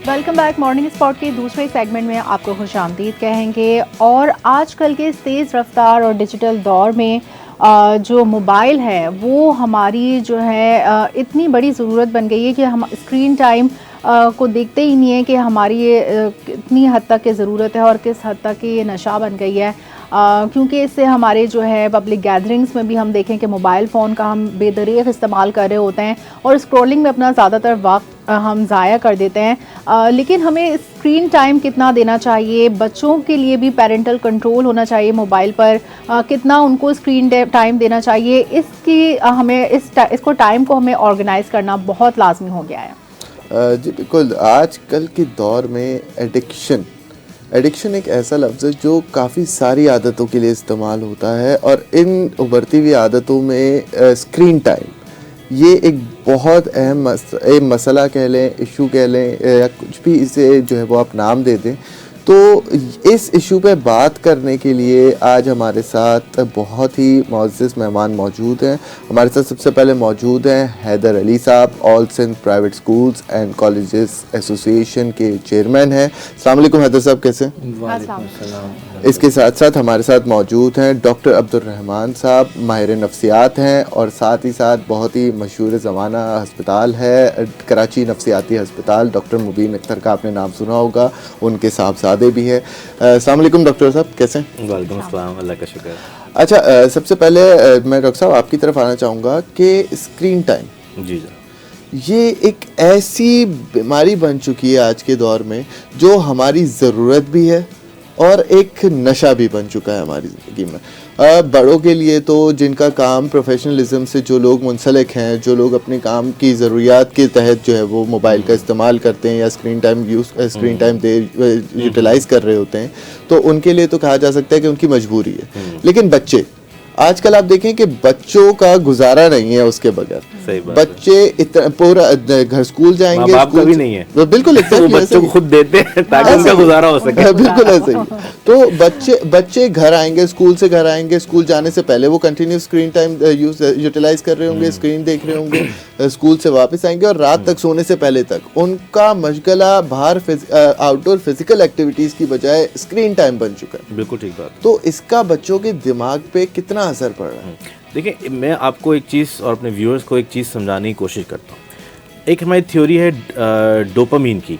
Welcome back. Morning spot के दूसरे segment में आपको खुशामदीद कहेंगे। और आजकल के तेज़ रफ्तार और डिजिटल दौर में जो मोबाइल है वो हमारी जो है इतनी बड़ी ज़रूरत बन गई है कि हम स्क्रीन टाइम को देखते ही नहीं है कि हमारी ये कितनी हद तक की ज़रूरत है और किस हद तक की ये नशा बन गई है। क्योंकि इससे हमारे जो है पब्लिक गैदरिंग्स में भी हम देखें कि मोबाइल फ़ोन का हम बेदरीग इस्तेमाल कर रहे होते हैं और स्क्रॉलिंग में अपना ज़्यादातर वक्त हम ज़ाया कर देते हैं। लेकिन हमें स्क्रीन टाइम कितना देना चाहिए, बच्चों के लिए भी पेरेंटल कंट्रोल होना चाहिए मोबाइल पर, कितना उनको स्क्रीन टाइम देना चाहिए, इसकी हमें इसको टाइम को हमें ऑर्गेनाइज़ करना बहुत लाजमी हो गया है। जी बिल्कुल। आजकल के दौर में एडिक्शन एक ऐसा लफ्ज़ है जो काफ़ी सारी आदतों के लिए इस्तेमाल होता है और इन उभरती हुई आदतों में स्क्रीन टाइम ये एक बहुत अहम मसला कह लें, इशू कह लें या कुछ भी इसे जो है वो आप नाम दे दें। तो इस इशू पे बात करने के लिए आज हमारे साथ बहुत ही मुअज़्ज़ज़ मेहमान मौजूद हैं। हमारे साथ सबसे पहले मौजूद हैं हैदर अली साहब, all Sindh private schools and colleges association के चेयरमैन हैं। अस्सलाम वालेकुम हैदर साहब, कैसे? इसके साथ साथ हमारे साथ मौजूद हैं डॉक्टर अब्दुल रहमान साहब, माहिर नफ्सियात हैं और साथ ही साथ बहुत ही मशहूर ज़माना हस्पताल है कराची नफ्सियाती हस्पताल, डॉक्टर मुबीन अख्तर का आपने नाम सुना होगा, उनके साहबजादे भी है। अस्सलाम वालेकुम डॉक्टर साहब, कैसे? वालेकुम अस्सलाम, अल्लाह का शुक्र। अच्छा, सबसे पहले मैं डॉक्टर साहब आपकी तरफ आना चाहूँगा कि स्क्रीन टाइम जी ये एक ऐसी बीमारी बन चुकी है आज के दौर में जो हमारी ज़रूरत भी है और एक नशा भी बन चुका है हमारी ज़िंदगी में। बड़ों के लिए तो जिनका काम प्रोफेशनलिज्म से जो लोग मुंसलिक हैं, जो लोग अपने काम की ज़रूरियात के तहत जो है वो मोबाइल का इस्तेमाल करते हैं या स्क्रीन टाइम यूटिलाइज़ कर रहे होते हैं, तो उनके लिए तो कहा जा सकता है कि उनकी मजबूरी है। लेकिन बच्चे आजकल आप देखें कि बच्चों का गुजारा नहीं है उसके बगैर। बच्चे इतना पूरा घर स्कूल जाएंगे, बाप का भी नहीं है, तो बिल्कुल वो बच्चों को खुद देते हैं ताकि उनका गुजारा हो सके। बिल्कुल ऐसे ही। तो बच्चे घर आएंगे, स्कूल से घर आएंगे, स्कूल जाने से पहले वो कंटिन्यू स्क्रीन टाइम यूटिलाइज कर रहे होंगे, स्क्रीन देख रहे होंगे, स्कूल से वापस आएंगे और रात तक सोने से पहले तक उनका मशगला बाहर आउटडोर फिजिकल एक्टिविटीज की बजाय स्क्रीन टाइम बन चुका है। बिल्कुल ठीक बात। तो इसका बच्चों के दिमाग पे कितना असर पड़ रहा है? देखिए, मैं आपको एक चीज़ और अपने व्यूअर्स को एक चीज़ समझाने की कोशिश करता हूँ। एक हमारी थ्योरी है डोपामीन की।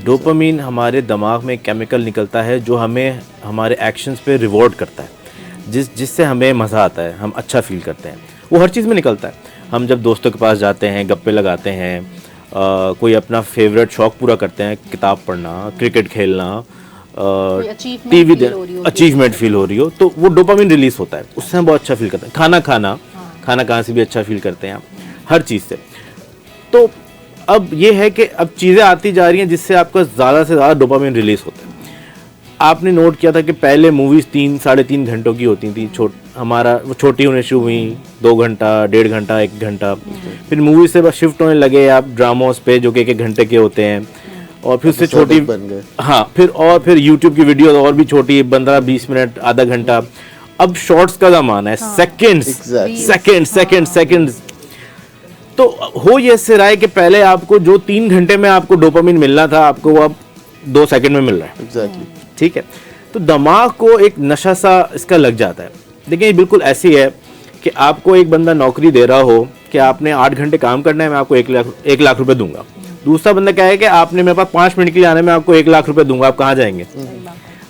डोपामीन हमारे दिमाग में केमिकल निकलता है जो हमें हमारे एक्शंस पे रिवॉर्ड करता है, जिससे हमें मज़ा आता है, हम अच्छा फील करते हैं। वो हर चीज़ में निकलता है। हम जब दोस्तों के पास जाते हैं, गप्पे लगाते हैं, कोई अपना फेवरेट शौक़ पूरा करते हैं, किताब पढ़ना, क्रिकेट खेलना, टीवी अचीवमेंट फील हो रही हो, तो वो डोपामिन रिलीज होता है, उससे हम बहुत अच्छा फील करते हैं। खाना खाना से भी अच्छा फील करते हैं आप, हर चीज़ से। तो अब ये है कि अब चीज़ें आती जा रही हैं जिससे आपका ज़्यादा से ज़्यादा डोपामिन रिलीज होता है। आपने नोट किया था कि पहले मूवीज़ 3-3.5 घंटों की होती थी, वो छोटी होने शुरू हुई, 2 घंटा, 1.5 घंटा, 1 घंटा। फिर मूवी से बस शिफ्ट होने लगे आप ड्रामोस पे जो कि 1 घंटे के होते हैं, और फिर उससे छोटी बन गए। हाँ, फिर YouTube की वीडियो और भी छोटी, 15-20 मिनट, आधा घंटा। अब शॉर्ट्स का ज़माना है, सेकंड्स। तो हो ये इससे रहा है कि पहले आपको जो 3 घंटे में आपको डोपामिन मिलना था, आपको वो अब 2 सेकंड में मिल रहा है। एग्जैक्टली। ठीक है, तो दिमाग को एक नशा सा इसका लग जाता है। देखिए, बिल्कुल ऐसी है कि आपको एक बंदा नौकरी दे रहा हो कि आपने 8 घंटे काम करना है, मैं आपको 1 लाख रुपए दूंगा। दूसरा बंदा क्या है कि आपने मेरे पास 5 मिनट के लिए आने में आपको 1 लाख रुपए दूंगा, आप कहाँ जाएंगे?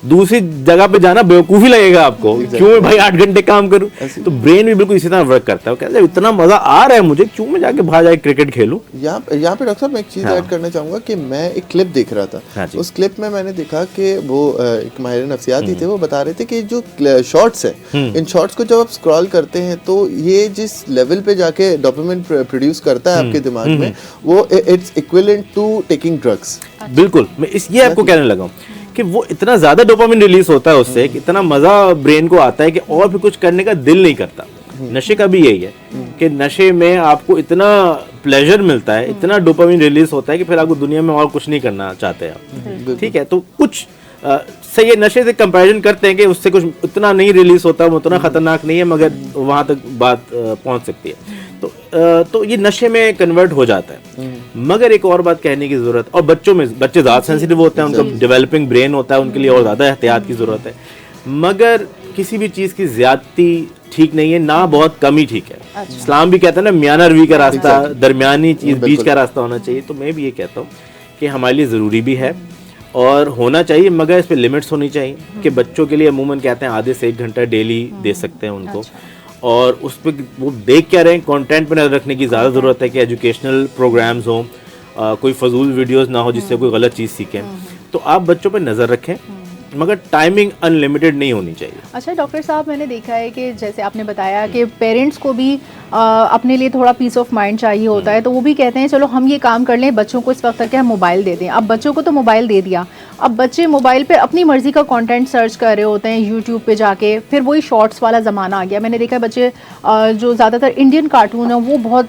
दूसरी जगह पे जाना बेवकूफ़ी लगेगा आपको। क्यों भाई 8 घंटे काम करूं? तो ब्रेन भी बिल्कुल इसी तरह वर्क करता है। कहते हैं इतना मजा आ रहा है मुझे, क्यों मैं जाके बाहर जाके क्रिकेट खेलूं? यहाँ पे डॉक्टर साहब मैं एक चीज़ ऐड करना चाहूँगा कि मैं एक क्लिप देख रहा था। उस क्लिप में मैंने देखा कि वो एक माहिर नफ्सियाती थे, वो बता रहे थे कि जो शॉर्ट्स है, इन शॉर्ट्स को जब आप स्क्रॉल करते हैं तो ये जिस लेवल पे जाके डोपामिन प्रोड्यूस करता है आपके दिमाग में, वो it's equivalent to taking drugs. बिल्कुल, मैं ये आपको कहने लगा हूँ कि वो इतना ज़्यादा डोपामिन रिलीज होता है उससे कि इतना मज़ा ब्रेन को आता है कि और भी कुछ करने का दिल नहीं करता। नशे का भी यही है कि नशे में आपको इतना प्लेजर मिलता है, इतना डोपामिन रिलीज होता है कि फिर आपको दुनिया में और कुछ नहीं करना चाहते आप। ठीक है, तो कुछ सही है, नशे से कंपैरिजन करते हैं कि उससे कुछ उतना नहीं रिलीज होता, वो उतना खतरनाक नहीं है, मगर वहाँ तक बात पहुँच सकती है। तो ये नशे में कन्वर्ट हो जाता है। मगर एक और बात कहने की ज़रूरत, और बच्चों में, बच्चे ज़्यादा सेंसिटिव होते हैं, उनका डेवलपिंग ब्रेन होता है, उनके लिए और ज़्यादा एहतियात की ज़रूरत है। मगर किसी भी चीज़ की ज़्यादती ठीक नहीं है, ना बहुत कम ही ठीक है। इस्लाम भी कहता है ना, मियाना रवी का रास्ता, दरमियानी चीज़, बीच का रास्ता होना चाहिए। तो मैं भी ये कहता हूँ कि हमारे लिए ज़रूरी भी है और होना चाहिए, मगर इस पे लिमिट्स होनी चाहिए कि बच्चों के लिए अमूमन कहते हैं आधे से 1 घंटा डेली दे सकते हैं उनको। और उस पर वो देख क्या रहे हैं, कंटेंट पर नज़र रखने की ज़्यादा ज़रूरत है कि एजुकेशनल प्रोग्राम्स हों, कोई फजूल वीडियोस ना हो जिससे कोई गलत चीज़ सीखें। तो आप बच्चों पर नज़र रखें, मगर टाइमिंग अनलिमिटेड नहीं होनी चाहिए। अच्छा डॉक्टर साहब, मैंने देखा है कि जैसे आपने बताया कि पेरेंट्स को भी अपने लिए थोड़ा पीस ऑफ माइंड चाहिए होता है, तो वो भी कहते हैं चलो हम ये काम कर लें, बच्चों को इस वक्त तक हम मोबाइल दे दें। अब बच्चों को तो मोबाइल दे दिया, अब बच्चे मोबाइल पे अपनी मर्ज़ी का कंटेंट सर्च कर रहे होते हैं यूट्यूब पे जाके, फिर वही शॉर्ट्स वाला ज़माना आ गया। मैंने देखा है बच्चे जो ज़्यादातर इंडियन कार्टून है वो बहुत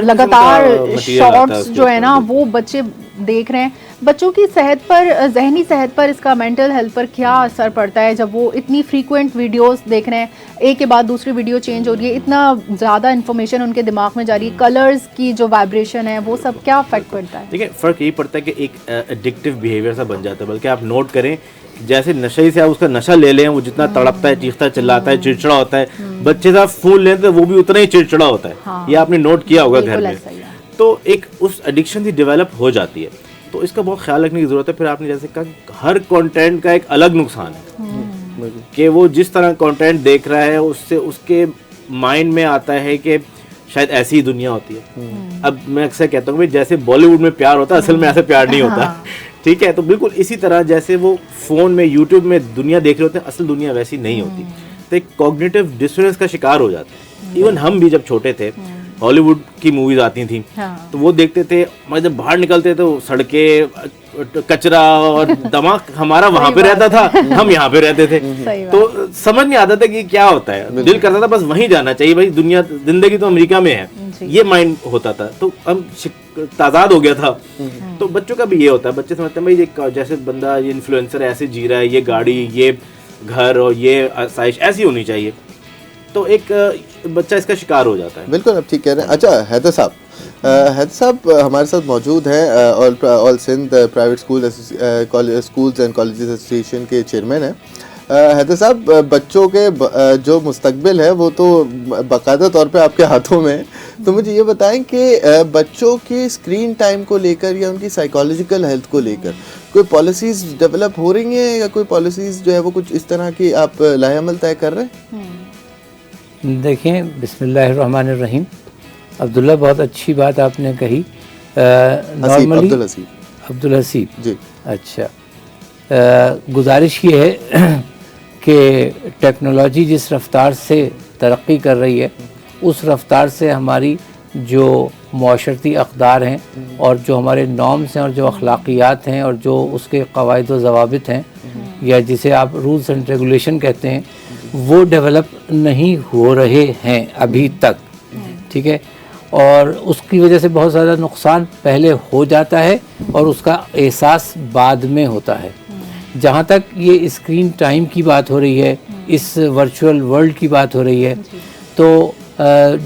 लगातार शॉर्ट्स जो है ना वो बच्चे देख रहे हैं। बच्चों की सेहत पर, जहनी सेहत पर, इसका मेंटल हेल्थ पर क्या असर पड़ता है जब वो इतनी फ्रीक्वेंट वीडियोस देख रहे हैं, एक के बाद दूसरी वीडियो चेंज हो रही है, इतना ज़्यादा इन्फॉर्मेशन उनके दिमाग में जा रही है, कलर्स की जो वाइब्रेशन है वो सब क्या अफेक्ट पड़ता है? देखिए, फ़र्क यही पड़ता है कि एक एडिक्टिव बिहेवियर सा बन जाता है। बल्कि आप नोट करें, जैसे नशे से आप उसका नशा ले लें, वो जितना तड़पता है, चीखता चिल्लाता है, चिड़चिड़ा होता है, बच्चे साहब फोन लेते हैं वो भी उतना ही चिड़चिड़ा होता है। हाँ, ये आपने नोट किया होगा घर में। तो एक उस एडिक्शन की डेवलप हो जाती है, तो इसका बहुत ख्याल रखने की ज़रूरत है। फिर आपने जैसे कहा, हर कंटेंट का एक अलग नुकसान है कि वो जिस तरह कंटेंट देख रहा है उससे उसके माइंड में आता है कि शायद ऐसी ही दुनिया होती है। अब मैं अक्सर कहता हूँ भाई, जैसे बॉलीवुड में प्यार होता है, असल में ऐसे प्यार नहीं होता। ठीक है, तो बिल्कुल इसी तरह जैसे वो फ़ोन में, यूट्यूब में दुनिया देख रहे होते हैं, असल दुनिया वैसी नहीं होती। तो एक कॉग्निटिव डिसोनेंस का शिकार हो जाते हैं। इवन हम भी जब छोटे थे, हॉलीवुड की मूवीज आती थी, तो वो देखते थे, मगर जब बाहर निकलते तो सड़कें, कचरा और दिमाग हमारा वहां पे रहता था, हम यहाँ पे रहते थे। तो समझ नहीं आता था कि क्या होता है, दिल करता था बस वहीं जाना चाहिए, भाई दुनिया, जिंदगी तो अमेरिका में है, ये माइंड होता था। तो हम ताज़ाद हो गया था। तो बच्चों का भी ये होता है, बच्चे समझते हैं भाई ये जैसे बंदा, ये इन्फ्लुएंसर ऐसे जी रहा है, ये गाड़ी, ये घर और ये आसाइश ऐसी होनी चाहिए, तो एक बच्चा इसका शिकार हो जाता है। बिल्कुल, आप ठीक कह रहे हैं। अच्छा हैदर साहब, हैदर साहब हमारे साथ मौजूद हैं, all Sindh private schools and colleges association के चेयरमैन हैं। हैदर साहब, बच्चों के जो मुस्तकबिल है वो तो बाकायदा तौर पे आपके हाथों में है, तो मुझे ये बताएं कि बच्चों के स्क्रीन टाइम को लेकर या उनकी साइकोलॉजिकल हेल्थ को लेकर कोई पॉलिसीज़ डेवलप हो रही हैं, या कोई पॉलिसीज़ जो है वो कुछ इस तरह की आप लाएअमल तय कर रहे हैं? देखिए, बिस्मिल्लाहिर्रहमानिर्रहीम। अब्दुल्ला, बहुत अच्छी बात आपने कही। नॉर्मली अब्दुल हसीब जी, अच्छा, गुजारिश ये है कि टेक्नोलॉजी जिस रफ्तार से तरक्की कर रही है, उस रफ्तार से हमारी जो मुआशरती अक़दार हैं और जो हमारे नॉर्म्स हैं और जो अखलाक़ियात हैं और जो उसके क़वाइद व ज़वाबित हैं, या जिसे आप रूल्स एंड रेगुलेशन कहते हैं, वो डेवलप नहीं हो रहे हैं अभी तक। ठीक है, और उसकी वजह से बहुत ज़्यादा नुकसान पहले हो जाता है और उसका एहसास बाद में होता है। जहाँ तक ये स्क्रीन टाइम की बात हो रही है, इस वर्चुअल वर्ल्ड की बात हो रही है, तो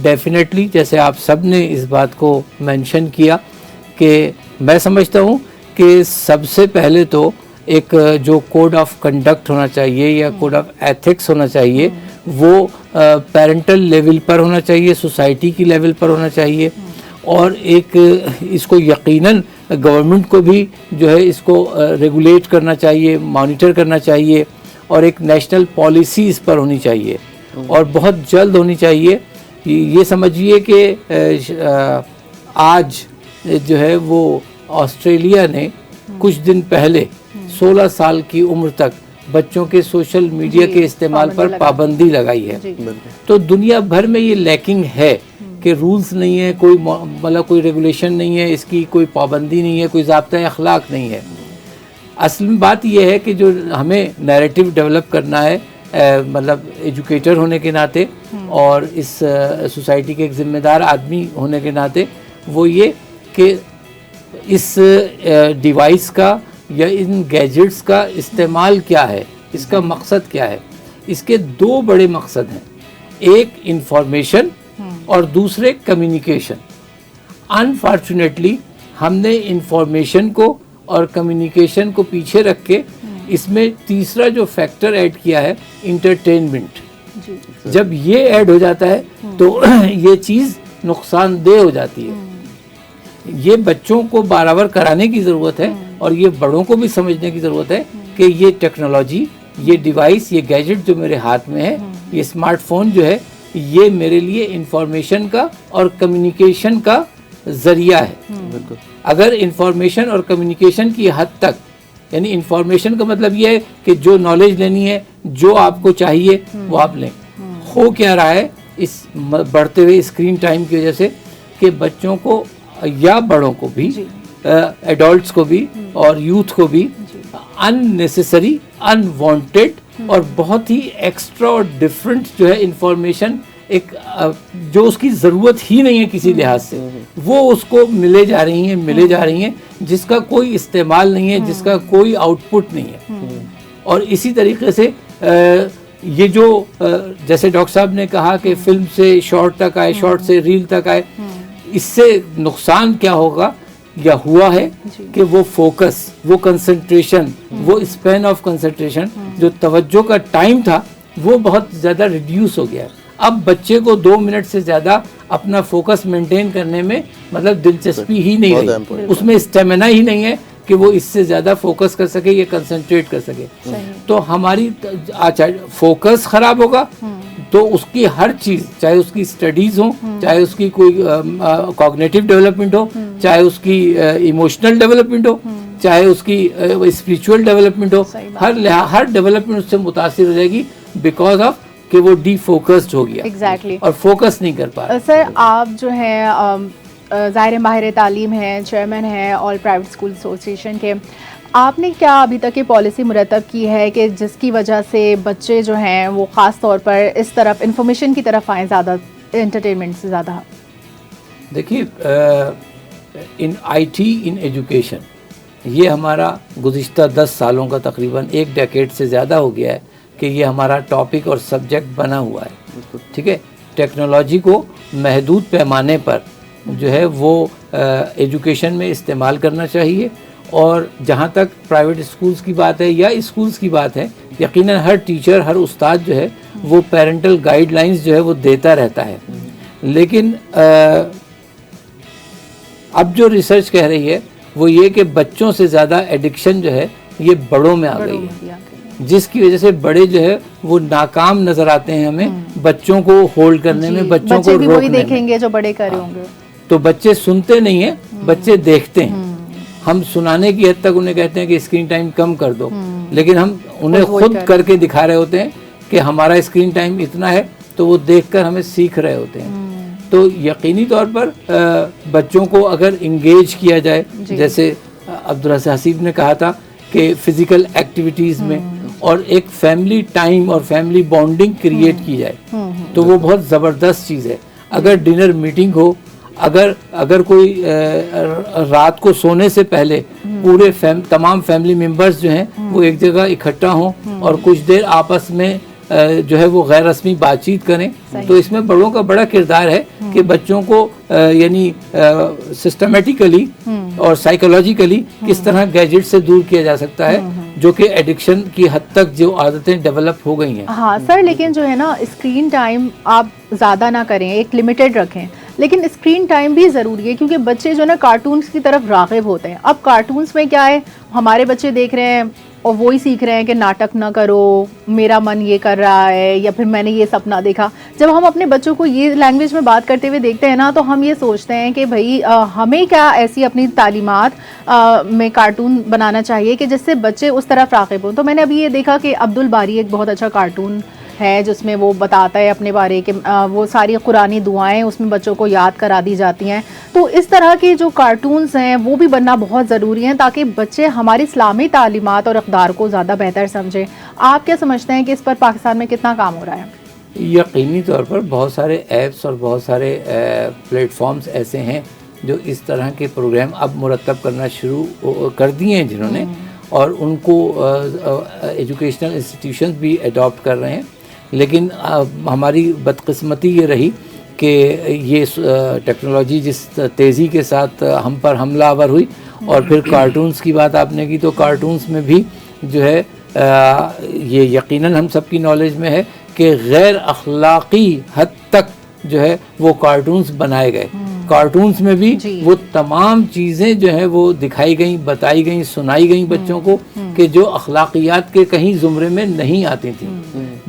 डेफिनेटली जैसे आप सब ने इस बात को मेंशन किया कि मैं समझता हूँ कि सबसे पहले तो एक जो कोड ऑफ कंडक्ट होना चाहिए या कोड ऑफ एथिक्स होना चाहिए, वो पेरेंटल लेवल पर होना चाहिए, सोसाइटी की लेवल पर होना चाहिए, और एक इसको यकीनन गवर्नमेंट को भी जो है इसको रेगुलेट करना चाहिए, मॉनिटर करना चाहिए, और एक नेशनल पॉलिसी इस पर होनी चाहिए और बहुत जल्द होनी चाहिए। ये समझिए कि आज जो है वो ऑस्ट्रेलिया ने कुछ दिन पहले 16 साल की उम्र तक बच्चों के सोशल मीडिया के इस्तेमाल पर पाबंदी लगाई है। तो दुनिया भर में ये लैकिंग है कि रूल्स नहीं है, कोई मतलब कोई रेगुलेशन नहीं है, इसकी कोई पाबंदी नहीं है, कोई ज़ाब्ता अखलाक नहीं है। असल में बात यह है कि जो हमें नैरेटिव डेवलप करना है, मतलब एजुकेटर होने के नाते और इस सोसाइटी के एक ज़िम्मेदार आदमी होने के नाते, वो ये कि इस डिवाइस का या इन गैजेट्स का इस्तेमाल क्या है, इसका मकसद क्या है। इसके दो बड़े मकसद हैं, एक इंफॉर्मेशन और दूसरे कम्युनिकेशन। अनफॉर्चुनेटली हमने इंफॉर्मेशन को और कम्युनिकेशन को पीछे रख के इसमें तीसरा जो फैक्टर ऐड किया है इंटरटेनमेंट। जब ये ऐड हो जाता है तो ये चीज़ नुकसानदेह हो जाती है। ये बच्चों को बराबर कराने की ज़रूरत है और ये बड़ों को भी समझने की ज़रूरत है कि ये टेक्नोलॉजी, ये डिवाइस, ये गैजेट जो मेरे हाथ में है, ये स्मार्टफोन जो है, ये मेरे लिए इंफॉर्मेशन का और कम्युनिकेशन का ज़रिया है। अगर इंफॉर्मेशन और कम्युनिकेशन की हद तक, यानी इंफॉर्मेशन का मतलब ये है कि जो नॉलेज लेनी है, जो आपको चाहिए वो आप लें। हो क्या रहा है इस बढ़ते हुए स्क्रीन टाइम की वजह से कि बच्चों को या बड़ों को भी, एडल्ट्स को भी और यूथ को भी अननेसेसरी, अनवांटेड और बहुत ही एक्स्ट्रा और डिफरेंट जो है इंफॉर्मेशन, एक जो उसकी ज़रूरत ही नहीं है किसी लिहाज से, वो उसको मिले जा रही हैं जिसका कोई इस्तेमाल नहीं है, जिसका कोई आउटपुट नहीं है। और इसी तरीके से ये जो जैसे डॉक्टर साहब ने कहा कि फिल्म से शॉर्ट तक आए, शॉर्ट से रील तक आए, इससे नुकसान क्या होगा या हुआ है कि वो फोकस, वो कंसंट्रेशन, वो स्पैन ऑफ कंसंट्रेशन, जो तवज्जो का टाइम था वो बहुत ज़्यादा रिड्यूस हो गया है। अब बच्चे को 2 मिनट से ज़्यादा अपना फोकस मेंटेन करने में मतलब दिलचस्पी ही नहीं रही, उसमें स्टेमिना ही नहीं है कि वो इससे ज़्यादा फोकस कर सके या कंसंट्रेट कर सके। तो हमारी फोकस ख़राब होगा तो उसकी हर चीज़, चाहे उसकी स्टडीज़ हो, चाहे उसकी कोई कॉग्निटिव डेवलपमेंट हो, चाहे उसकी इमोशनल डेवलपमेंट हो, चाहे उसकी स्पिरिचुअल डेवलपमेंट हो, हर डेवलपमेंट उससे मुतासिर हो जाएगी बिकॉज ऑफ कि वो डीफोकस्ड हो गया। एग्जैक्टली। और फोकस नहीं कर पा रहा। सर आप जो है ज़ाहिर माहिर तालीम हैं, चेयरमैन हैं ऑल प्राइवेट स्कूल एसोसिएशन के, आपने क्या अभी तक ये पॉलिसी मुरतब की है कि जिसकी वजह से बच्चे जो हैं वो ख़ास तौर पर इस तरफ इंफॉर्मेशन की तरफ आएँ, ज़्यादा एंटरटेनमेंट से ज़्यादा? देखिए, इन आईटी इन एजुकेशन ये हमारा गुज़िश्ता 10 सालों का तकरीबन 1 डेकेड से ज़्यादा हो गया है कि ये हमारा टॉपिक और सब्जेक्ट बना हुआ है। ठीक है, टेक्नोलॉजी को महदूद पैमाने पर जो है वो एजुकेशन में इस्तेमाल करना चाहिए। और जहाँ तक प्राइवेट स्कूल्स की बात है या स्कूल्स की बात है, यकीनन हर टीचर, हर उस्ताद जो है वो पेरेंटल गाइडलाइंस जो है वो देता रहता है। लेकिन अब जो रिसर्च कह रही है वो ये कि बच्चों से ज़्यादा एडिक्शन जो है ये बड़ों में आ गई है, जिसकी वजह से बड़े जो है वो नाकाम नजर आते हैं हमें बच्चों को होल्ड करने में, बच्चों को भी वही देखेंगे जो बड़े कर रहे होंगे। तो बच्चे सुनते नहीं हैं, बच्चे देखते हैं। हम सुनाने की हद तक उन्हें कहते हैं कि स्क्रीन टाइम कम कर दो, लेकिन हम उन्हें खुद करके दिखा रहे होते हैं कि हमारा स्क्रीन टाइम इतना है, तो वो देखकर हमें सीख रहे होते हैं। तो यकीनी तौर पर बच्चों को अगर इंगेज किया जाए, जैसे अब्दुल हसीब ने कहा था कि फिजिकल एक्टिविटीज़ में और एक फैमिली टाइम और फैमिली बॉन्डिंग क्रिएट की जाए, तो वो बहुत ज़बरदस्त चीज़ है। अगर डिनर मीटिंग हो, अगर कोई रात को सोने से पहले पूरे तमाम फैमिली मेंबर्स जो हैं वो एक जगह इकट्ठा हों और कुछ देर आपस में जो है वो गैर रस्मी बातचीत करें, तो इसमें बड़ों का बड़ा किरदार है कि बच्चों को यानी सिस्टमेटिकली और साइकोलॉजिकली किस तरह गैजेट से दूर किया जा सकता है, जो कि एडिक्शन की हद तक जो आदतें डेवलप हो गई हैं। हाँ सर, लेकिन जो है ना स्क्रीन टाइम आप ज़्यादा ना करें, एक लिमिटेड रखें, लेकिन स्क्रीन टाइम भी ज़रूरी है क्योंकि बच्चे जो है ना कार्टून्स की तरफ राग़िब होते हैं। अब कार्टून्स में क्या है, हमारे बच्चे देख रहे हैं और वो ही सीख रहे हैं कि नाटक ना करो, मेरा मन ये कर रहा है, या फिर मैंने ये सपना देखा। जब हम अपने बच्चों को ये लैंग्वेज में बात करते हुए देखते हैं ना, तो हम ये सोचते हैं कि भाई हमें क्या ऐसी अपनी तालीमात में कार्टून बनाना चाहिए कि जिससे बच्चे उस तरफ राग़िब हों। तो मैंने अभी ये देखा कि अब्दुल बारी एक बहुत अच्छा कार्टून है जिसमें वो बताता है अपने बारे के, वो सारी कुरानी दुआएं उसमें बच्चों को याद करा दी जाती हैं। तो इस तरह के जो कार्टून्स हैं वो भी बनना बहुत ज़रूरी हैं ताकि बच्चे हमारी इस्लामी तालीमात और अक़दार को ज़्यादा बेहतर समझें। आप क्या समझते हैं कि इस पर पाकिस्तान में कितना काम हो रहा है? यकीनी तौर पर बहुत सारे ऐप्स और बहुत सारे प्लेटफॉर्म्स ऐसे हैं जो इस तरह के प्रोग्राम अब मुरतब करना शुरू कर दिए हैं जिन्होंने, और उनको एजुकेशनल इंस्टीट्यूशंस भी अडॉप्ट कर रहे हैं। लेकिन हमारी बदकिस्मती ये रही कि ये टेक्नोलॉजी जिस तेज़ी के साथ हम पर हमलावर हुई, और फिर कार्टून्स की बात आपने की, तो कार्टून्स में भी जो है ये यकीनन हम सबकी नॉलेज में है कि गैर अखलाक़ी हद तक जो है वो कार्टून्स बनाए गए। कार्टून्स में भी वो तमाम चीज़ें जो है वो दिखाई गई, बताई गई, सुनाई गई बच्चों को कि जो अखलाकियात के कहीं ज़ुमरे में नहीं आती थी,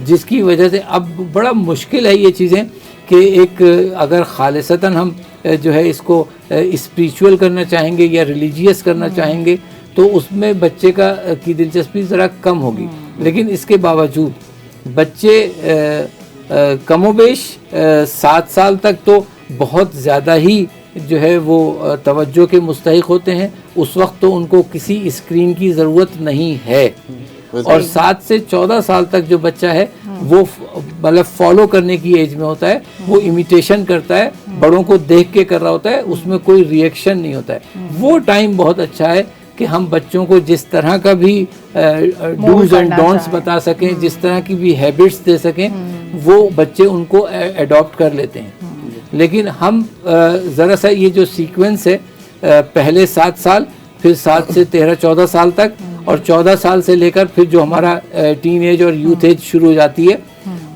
जिसकी वजह से अब बड़ा मुश्किल है ये चीज़ें कि एक अगर खालिसतन हम जो है इसको स्पिरिचुअल करना चाहेंगे या रिलीजियस करना चाहेंगे तो उसमें बच्चे की दिलचस्पी ज़रा कम होगी। लेकिन इसके बावजूद बच्चे कमोबेश 7 साल तक तो बहुत ज़्यादा ही जो है वो तवज्जो के मुस्तहिक होते हैं। उस वक्त तो उनको किसी स्क्रीन की ज़रूरत नहीं है। और 7 से 14 साल तक जो बच्चा है वो मतलब फॉलो करने की एज में होता है, वो इमिटेशन करता है, बड़ों को देख के कर रहा होता है, उसमें कोई रिएक्शन नहीं होता है। वो टाइम बहुत अच्छा है कि हम बच्चों को जिस तरह का भी डूज एंड डोंट्स बता सकें, जिस तरह की भी हैबिट्स दे सकें, वो बच्चे उनको अडॉप्ट कर लेते हैं। लेकिन हम ज़रा सा ये जो सीक्वेंस है पहले 7 साल, फिर 7 से 13-14 साल तक, और 14 साल से लेकर फिर जो हमारा टीन एज और यूथ एज शुरू हो जाती है,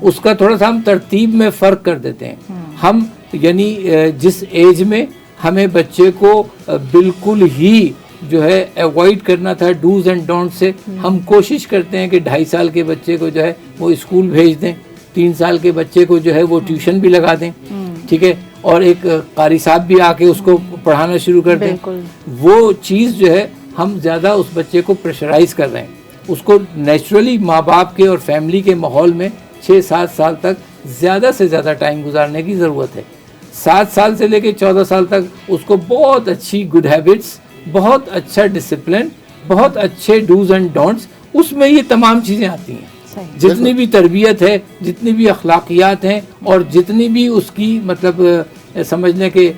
उसका थोड़ा सा हम तरतीब में फ़र्क कर देते हैं। हम यानी जिस एज में हमें बच्चे को बिल्कुल ही जो है अवॉइड करना था डूज एंड डोंट से, हम कोशिश करते हैं कि 2.5 साल के बच्चे को जो है वो स्कूल भेज दें, 3 साल के बच्चे को जो है वो ट्यूशन भी लगा दें, ठीक है, और एक कारी साहब भी आके उसको पढ़ाना शुरू कर दें। वो चीज़ जो है हम ज़्यादा उस बच्चे को प्रेशराइज कर रहे हैं। उसको नेचुरली माँ बाप के और फैमिली के माहौल में 6-7 साल तक ज़्यादा से ज़्यादा टाइम गुजारने की ज़रूरत है। 7 साल से लेकर 14 साल तक उसको बहुत अच्छी गुड हैबिट्स, बहुत अच्छा डिसिप्लिन, बहुत अच्छे डूज एंड डोंट्स, उसमें ये तमाम चीज़ें आती हैं। जितनी भी तरबियत है, जितनी भी अखलाकियात हैं, और जितनी भी उसकी मतलब समझने के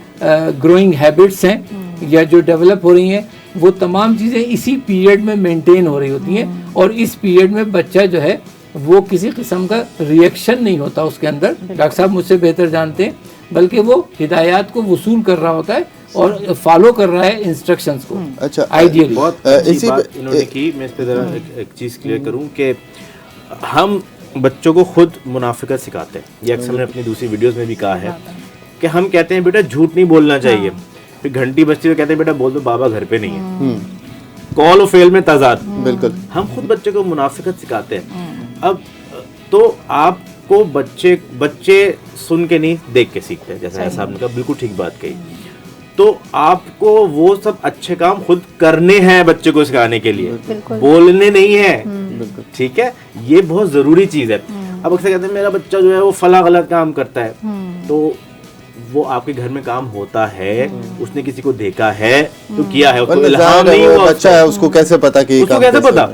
ग्रोइंग हैबिट्स हैं या जो डेवलप हो रही हैं, वो तमाम चीज़ें इसी पीरियड में मेंटेन हो रही होती हैं। और इस पीरियड में बच्चा जो है वो किसी किस्म का रिएक्शन नहीं होता उसके अंदर, डॉक्टर साहब मुझसे बेहतर जानते हैं, बल्कि वो हिदायत को वसूल कर रहा होता है और फॉलो कर रहा है इंस्ट्रक्शंस को। अच्छा, आइडियली बहुत अच्छी बात इन्होंने की। मैं इस पे ज़रा एक चीज़ क्लियर करूँ कि हम बच्चों को खुद मुनाफिकत सिखाते हैं। ये अक्सर मैंने अपनी दूसरी वीडियोस में भी कहा है कि हम कहते हैं बेटा झूठ नहीं बोलना चाहिए, फिर घंटी बजती है कहते हैं बेटा बोल दो बाबा घर पे नहीं है, कॉल और फेल में तजाद। बिल्कुल, हम खुद बच्चे को मुनाफिकत सिखाते हैं। अब तो आपको बच्चे सुन के नहीं देख के सीखते हैं, जैसा साहब ने कहा, बिल्कुल ठीक बात कही। तो आपको वो सब अच्छे काम खुद करने हैं बच्चे को सिखाने के लिए, बोलने नहीं है, ठीक है, ये बहुत जरूरी चीज है। अब अक्सर कहते हैं मेरा बच्चा जो है वो फला गलत काम करता है, तो वो आपके घर में काम होता है, उसने किसी को देखा है तो किया है, उसको इल्हाम नहीं हुआ, बच्चा है, उसको कैसे पता कि उसको कैसे पता?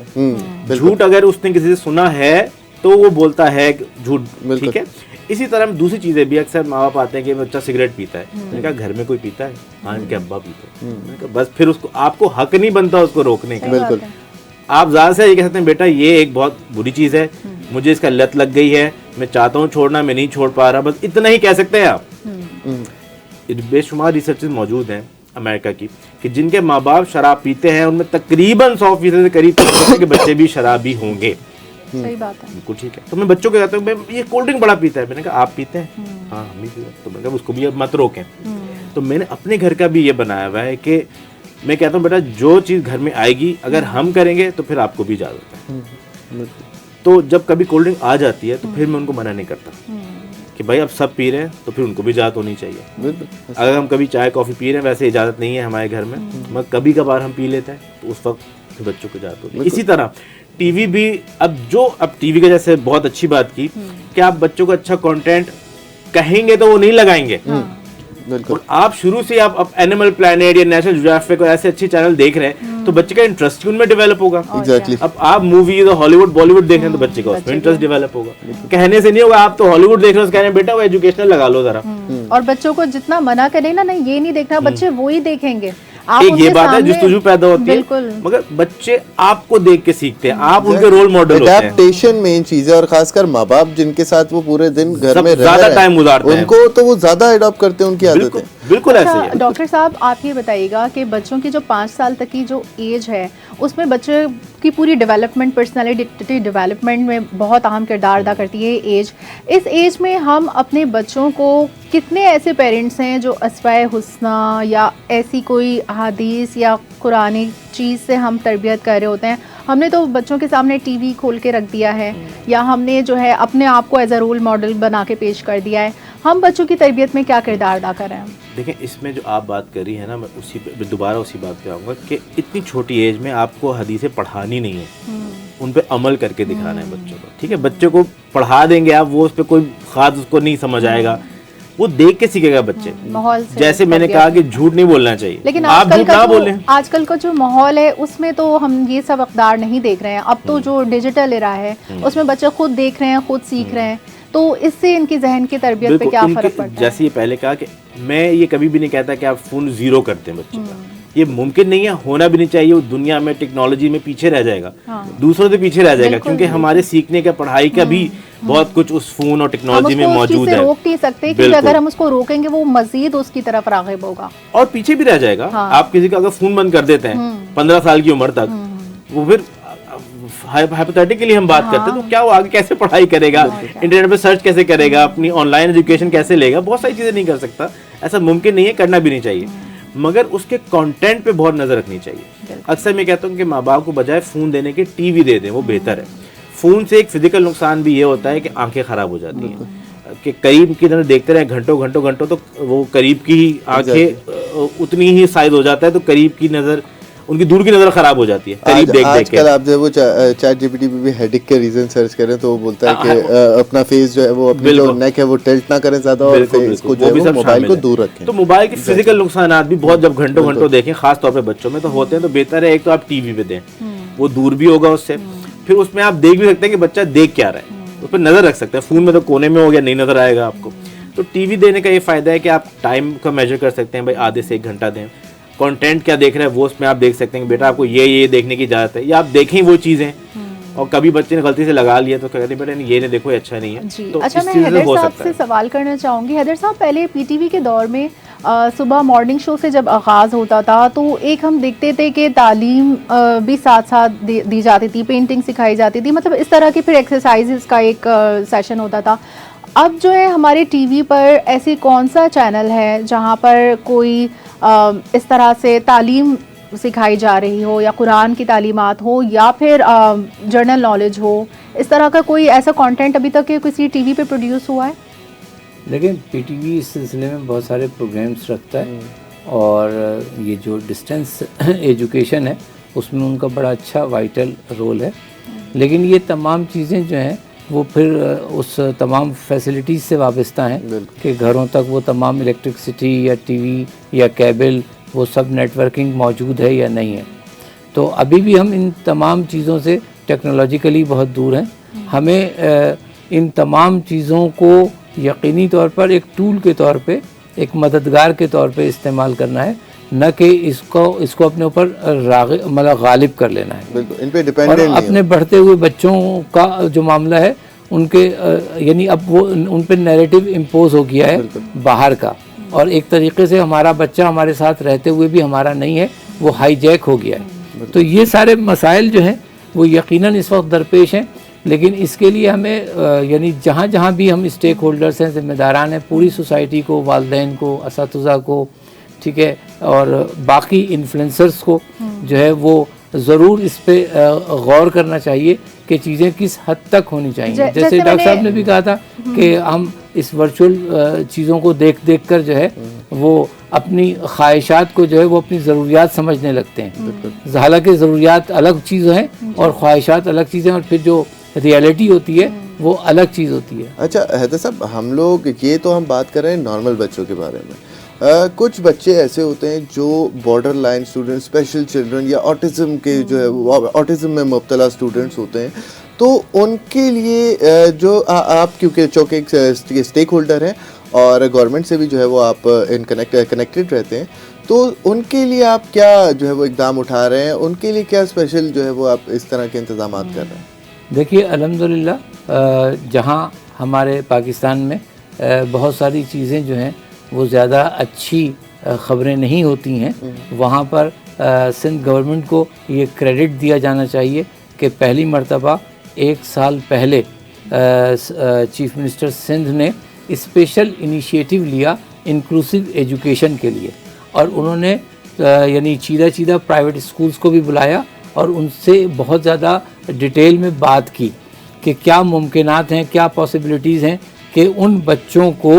झूठ अगर उसने किसी से सुना है तो वो बोलता है झूठ, ठीक है। इसी तरह हम दूसरी चीजें भी, अक्सर माँ बाप आते हैं कि बच्चा सिगरेट पीता है, मैंने कहा घर में कोई पीता है? हाँ, इनके अब्बा पीते हैं। मैंने कहा बस फिर उसको, आपको हक नहीं बनता उसको रोकने का। बिल्कुल, आप ज्यादा से ये कह सकते हैं बेटा ये एक बहुत बुरी चीज है, मुझे इसका लत लग गई है, मैं चाहता हूँ छोड़ना, मैं नहीं छोड़ पा रहा, बस इतना ही कह सकते हैं आप। बेशुमार रिसर्चेस मौजूद हैं अमेरिका की कि जिनके माँ बाप शराब पीते हैं उनमें तकरीबन 100% से करीब के बच्चे भी शराबी होंगे। सही बात है, बिल्कुल ठीक है। तो मैं बच्चों को कहता हूँ ये कोल्ड ड्रिंक बड़ा पीता है, मैंने कहा आप पीते हैं? हाँ हम भी पीते हैं। तो मैंने कहा उसको भी मत रोकें। तो मैंने अपने घर का भी ये बनाया हुआ है कि मैं कहता हूँ बेटा जो चीज़ घर में आएगी अगर हम करेंगे तो फिर आपको भी इजाज़त है। तो जब कभी कोल्ड ड्रिंक आ जाती है तो फिर मैं उनको मना नहीं करता कि भाई अब सब पी रहे हैं तो फिर उनको भी इजाज़त होनी चाहिए। अगर हम कभी चाय कॉफ़ी पी रहे हैं, वैसे इजाज़त नहीं है हमारे घर में, मगर कभी कभार हम पी लेते हैं तो उस वक्त बच्चों को इजाज़त होती है। इसी तरह टीवी भी, अब टीवी के जैसे बहुत अच्छी बात की कि आप बच्चों को अच्छा कंटेंट कहेंगे तो वो नहीं लगाएंगे। और आप शुरू से आप एनिमल प्लैनेट या नेशनल ज्योग्राफिक और ऐसे अच्छे चैनल देख रहे हैं तो बच्चे का इंटरेस्ट उनमें डेवलप होगा। एग्जैक्टली। अब आप मूवीज और हॉलीवुड बॉलीवुड देख रहे हैं तो बच्चे का उसमें इंटरेस्ट डेवलप होगा। कहने से नहीं होगा, आप तो हॉलीवुड देख रहे हो, कह रहे हैं बेटा वो एजुकेशनल लगा लो जरा। और बच्चों को जितना मना करें ना, नहीं ये नहीं देखना, बच्चे वो ही देखेंगे। आप एक ये उनके बात है सामने- जुस्तजू पैदा होती है, बिल्कुल। मगर बच्चे आपको देख के सीखते हैं, आप उनके रोल मॉडल होते हैं। एडेप्टेशन मेन चीज है, और खासकर माँ बाप जिनके साथ वो पूरे दिन घर सब में रह ज्यादा रहे हैं, टाइम गुजारते हैं। उनको तो वो ज्यादा अडॉप्ट करते हैं उनकी बिल्कुल आदतें। बिल्कुल ऐसे अच्छा, ही है। डॉक्टर साहब आप ये बताइएगा कि बच्चों की जो 5 साल तक की जो एज है उसमें बच्चे की पूरी डेवलपमेंट, पर्सनालिटी डेवलपमेंट में बहुत अहम किरदार अदा करती है एज। इस एज में हम अपने बच्चों को, कितने ऐसे पेरेंट्स हैं जो अस्वाए हुस्ना या ऐसी कोई हदीस या कुरानी चीज़ से हम तरबियत कर रहे होते हैं। हमने तो बच्चों के सामने टीवी खोल के रख दिया है, या हमने जो है अपने आप को एज अ रोल मॉडल बना के पेश कर दिया है। हम बच्चों की तरबियत में क्या किरदार अदा कर रहे हैं? देखिए, इसमें जो आप बात कर रही है ना, मैं उसी पे दोबारा उसी बात पे आऊँगा कि इतनी छोटी एज में आपको हदीसें पढ़ानी नहीं है, उन पे अमल करके दिखाना है बच्चों को। ठीक है, बच्चे को पढ़ा देंगे आप, वो उस पर कोई खास उसको नहीं समझ आएगा, वो देख के सीखेगा बच्चे। माहौल से जैसे मैंने तरबियत। कहा कि झूठ नहीं बोलना चाहिए, लेकिन आप झूठ ना बोलें। आजकल का जो माहौल है उसमें तो हम ये सब अक़दार नहीं देख रहे हैं। अब तो जो डिजिटल एरा है उसमें बच्चे खुद देख रहे हैं, खुद सीख रहे हैं, तो इससे इनकी जहन की तरबियत पे बिल्कुल, क्या इनके- फ़र्क पड़ता है? जैसे ये पहले कहा कि मैं ये कभी भी नहीं कहता कि आप फ़ोन ज़ीरो करते हैं बच्चे का, ये मुमकिन नहीं है, होना भी नहीं चाहिए। वो दुनिया में टेक्नोलॉजी में पीछे रह जाएगा, दूसरों से पीछे रह जाएगा, क्योंकि हमारे सीखने का, पढ़ाई का भी बहुत कुछ उस फोन और हम टेक्नोलॉजी में उसको उस चीज़ मौजूद से है। रोक नहीं सकते, क्योंकि बिल्कुल। अगर हम उसको रोकेंगे वो मजीद उसकी तरफ राग़िब होगा और पीछे भी रह जाएगा। हाँ। आप किसी का अगर फोन बंद कर देते हैं 15 साल की उम्र तक, वो फिर हाइपोथेटिकली हम बात करते हैं, तो क्या वो आगे कैसे पढ़ाई करेगा, इंटरनेट पे सर्च कैसे करेगा, अपनी ऑनलाइन एजुकेशन कैसे लेगा, बहुत सारी चीजें नहीं कर सकता। ऐसा मुमकिन नहीं है, करना भी नहीं चाहिए, मगर उसके कंटेंट पे बहुत नजर रखनी चाहिए। अक्सर मैं कहता हूँ कि माँ बाप को बजाय फोन देने के टीवी दे दें, वो बेहतर है। फोन से एक फिजिकल नुकसान भी ये होता है कि आंखें खराब हो जाती हैं, कि करीब की तरह देखते रहे घंटों, तो वो करीब की आंखें उतनी ही साइज हो जाता है, तो करीब की नजर, उनकी दूर की नजर खराब हो जाती है करीब देख देख के। आजकल आप जो है वो चैट जीपीटी पे भी हेडेक के रीजन सर्च करें तो वो बोलता है कि अपना फेस जो है वो, अपनी जो नेक है वो टिल्ट ना करें ज्यादा, और फेस को जो है वो मोबाइल को दूर रखें। तो मोबाइल के फिजिकल नुकसान भी बहुत, जब घंटों देखें, खास तौर पे बच्चों में तो होते हैं, तो बेहतर है एक तो आप टीवी पे दें, वो दूर भी होगा उससे, फिर उसमें आप देख भी सकते हैं कि बच्चा देख क्या रहा है, उस पर नजर रख सकते हैं। फोन में तो कोने में हो गया, नहीं नजर आएगा आपको। तो टीवी देने का ये फायदा है कि आप टाइम का मेजर कर सकते हैं, भाई आधे से 1 घंटा दें, कंटेंट क्या देख रहे हैं वो उसमें आप देख सकते हैं कि बेटा आपको ये देखने की इजाजत है, या आप देखें वो चीजें। और कभी बच्चे ने गलती से लगा लिया तो कहते हैं बेटा ये नहीं देखो, ये अच्छा नहीं है। जी। तो अच्छा, इस मैं चीज़ से हैदर हो साहब सकता से है। सवाल करना चाहूँगी। हैदर साहब, पहले पीटीवी के दौर में सुबह मॉर्निंग शो से जब आगाज़ होता था तो एक हम देखते थे कि तालीम भी साथ साथ दी जाती थी, पेंटिंग सिखाई जाती थी, मतलब इस तरह की, फिर एक्सरसाइजेस का एक सेशन होता था। अब जो है हमारे टीवी पर ऐसी कौन सा चैनल है जहाँ पर कोई इस तरह से तालीम सिखाई जा रही हो, या कुरान की तालीमात हो, या फिर जर्नल नॉलेज हो, इस तरह का कोई ऐसा कंटेंट अभी तक किसी टीवी पे प्रोड्यूस हुआ है? लेकिन पीटीवी इस सिलसिले में बहुत सारे प्रोग्राम्स रखता है, और ये जो डिस्टेंस एजुकेशन है उसमें उनका बड़ा अच्छा वाइटल रोल है। लेकिन ये तमाम चीज़ें जो हैं वो फिर उस तमाम फैसिलिटीज़ से वाबस्ता हैं कि घरों तक वो तमाम इलेक्ट्रिसिटी या टीवी या केबल, वो सब नेटवर्किंग मौजूद है या नहीं है। तो अभी भी हम इन तमाम चीज़ों से टेक्नोलॉजिकली बहुत दूर हैं। हमें इन तमाम चीज़ों को यकीनी तौर पर एक टूल के तौर पे, एक मददगार के तौर पे इस्तेमाल करना है, न कि इसको अपने ऊपर मतलब गालिब कर लेना है। बिल्कुल, इन पे डिपेंडेंट नहीं अपने बढ़ते हुए बच्चों का जो मामला है, उनके यानी अब वो उन पे नैरेटिव इम्पोज हो गया है बाहर का, और एक तरीके से हमारा बच्चा हमारे साथ रहते हुए भी हमारा नहीं है, वो हाईजैक हो गया है। तो ये सारे मसाइल जो हैं वो यकीनन इस वक्त दरपेश हैं। लेकिन इसके लिए हमें यानी जहाँ जहाँ भी हम स्टेक होल्डर्स हैं, जिम्मेदारान हैं, पूरी सोसाइटी को, वालिदैन को, असातिज़ा को, ठीक है, और बाकी इन्फ्लुएंसर्स को जो है वो ज़रूर इस पे गौर करना चाहिए कि चीज़ें किस हद तक होनी चाहिए। जैसे डॉक्टर साहब ने भी कहा था कि हम इस वर्चुअल चीज़ों को देख देख कर जो है वो अपनी ख्वाहिशात को जो है वो अपनी ज़रूरियात समझने लगते हैं। हालांकि ज़रूरियात अलग चीज़ हैं और ख्वाहिशात अलग चीज़ें, और फिर जो रियलिटी होती है वो अलग चीज़ होती है। अच्छा हैदर साहब, हम लोग ये तो हम बात कर रहे हैं नॉर्मल बच्चों के बारे में, कुछ बच्चे ऐसे होते हैं जो border line student, special children, या ऑटिज्म के जो है ऑटिज्म में मुब्तला स्टूडेंट्स होते हैं, तो उनके लिए जो आप क्योंकि चौके एक स्टेक होल्डर हैं और गवर्नमेंट से भी जो है वो आप कनेक्टेड रहते हैं, तो उनके लिए आप क्या जो है वो इकदाम उठा रहे हैं, उनके लिए क्या स्पेशल जो है वो आप इस तरह के इंतजाम कर रहे हैं? देखिए अल्हम्दुलिल्लाह जहाँ हमारे पाकिस्तान में बहुत सारी चीज़ें जो हैं वो ज़्यादा अच्छी ख़बरें नहीं होती हैं, वहाँ पर सिंध गवर्नमेंट को ये क्रेडिट दिया जाना चाहिए कि पहली मर्तबा 1 साल पहले चीफ मिनिस्टर सिंध ने स्पेशल इनिशिएटिव लिया इंक्लूसिव एजुकेशन के लिए, और उन्होंने यानी चीदा प्राइवेट स्कूल्स को भी बुलाया और उनसे बहुत ज़्यादा डिटेल में बात की कि क्या मुमकिनात हैं, क्या पॉसिबिलिटीज़ हैं कि उन बच्चों को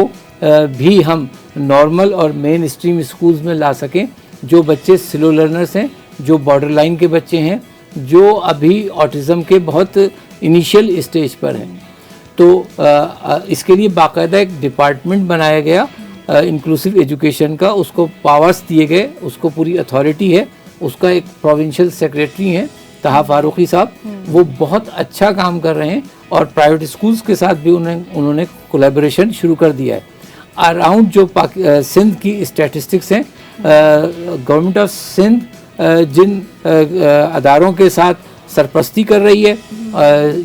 भी हम नॉर्मल और मेन स्ट्रीम स्कूल्स में ला सकें, जो बच्चे स्लो लर्नर्स हैं, जो बॉर्डर लाइन के बच्चे हैं, जो अभी ऑटिज़म के बहुत इनिशियल स्टेज पर हैं। तो इसके लिए बाकायदा एक डिपार्टमेंट बनाया गया इंक्लूसिव एजुकेशन का, उसको पावर्स दिए गए, उसको पूरी अथॉरिटी है, उसका एक प्रोविंशियल सेक्रेटरी हैं तहा फारूकी साहब, वो बहुत अच्छा काम कर रहे हैं और प्राइवेट स्कूल्स के साथ भी उन्होंने कोलैबोरेशन शुरू कर दिया है। अराउंड जो सिंध की स्टैटिस्टिक्स हैं, गवर्नमेंट ऑफ सिंध जिन अदारों के साथ सरपरस्ती कर रही है,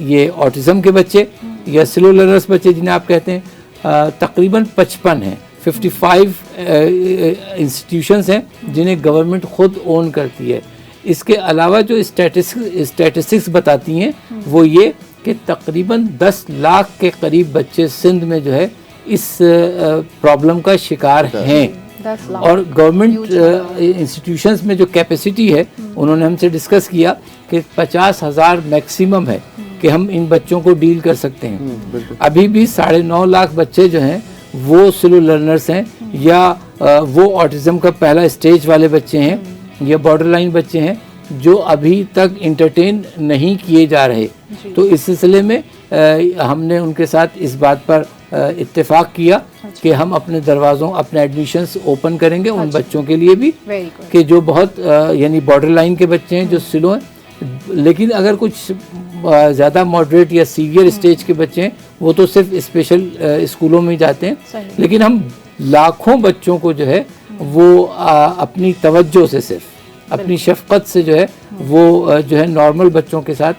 ये ऑटिज़म के बच्चे या स्लो लर्नर्स बच्चे जिन्हें आप कहते हैं, तकरीबन 55 हैं, 55 इंस्टीट्यूशंस हैं जिन्हें गवर्नमेंट ख़ुद ओन करती है। इसके अलावा जो स्टैटिस्टिक्स बताती हैं वो ये कि तकरीबन 10 लाख के करीब बच्चे सिंध में जो है इस प्रॉब्लम का शिकार हैं, और गवर्नमेंट इंस्टीट्यूशंस में जो कैपेसिटी है, उन्होंने हमसे डिस्कस किया कि 50,000 मैक्सिमम है कि हम इन बच्चों को डील कर सकते हैं। अभी भी 9.5 लाख बच्चे जो हैं वो स्लो लर्नर्स हैं, या वो ऑटिज़म का पहला स्टेज वाले बच्चे हैं, या बॉर्डर लाइन बच्चे हैं जो अभी तक इंटरटेन नहीं किए जा रहे। तो इस सिलसिले में हमने उनके साथ इस बात पर इत्तेफाक किया कि हम अपने दरवाज़ों, अपने एडमिशन्स ओपन करेंगे उन बच्चों के लिए भी कि जो बहुत यानी बॉर्डर लाइन के बच्चे हैं, जो स्लो हैं, लेकिन अगर कुछ ज़्यादा मॉडरेट या सीवियर स्टेज के बच्चे हैं वो तो सिर्फ स्पेशल स्कूलों में जाते हैं। लेकिन हम लाखों बच्चों को जो है वो अपनी तवज्जो से, सिर्फ अपनी शफ़क़त से जो है वो जो है नॉर्मल बच्चों के साथ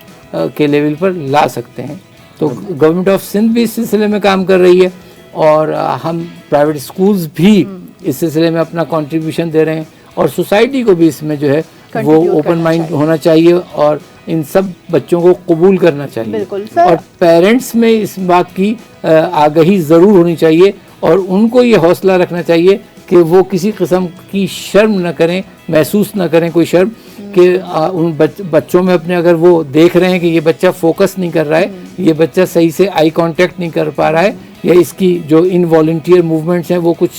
के लेवल पर ला सकते हैं। तो गवर्नमेंट ऑफ सिंध भी इस सिलसिले में काम कर रही है, और हम प्राइवेट स्कूल्स भी इस सिलसिले में अपना कंट्रीब्यूशन दे रहे हैं, और सोसाइटी को भी इसमें जो है वो ओपन माइंड होना चाहिए और इन सब बच्चों को कबूल करना चाहिए। और पेरेंट्स में इस बात की आगाही ज़रूर होनी चाहिए, और उनको ये हौसला रखना चाहिए कि वो किसी किस्म की शर्म न करें, महसूस न करें कोई शर्म कि उन बच्चों में अपने, अगर वो देख रहे हैं कि ये बच्चा फोकस नहीं कर रहा है, ये बच्चा सही से आई कांटेक्ट नहीं कर पा रहा है, या इसकी जो इनवॉलंटियर मूवमेंट्स हैं वो कुछ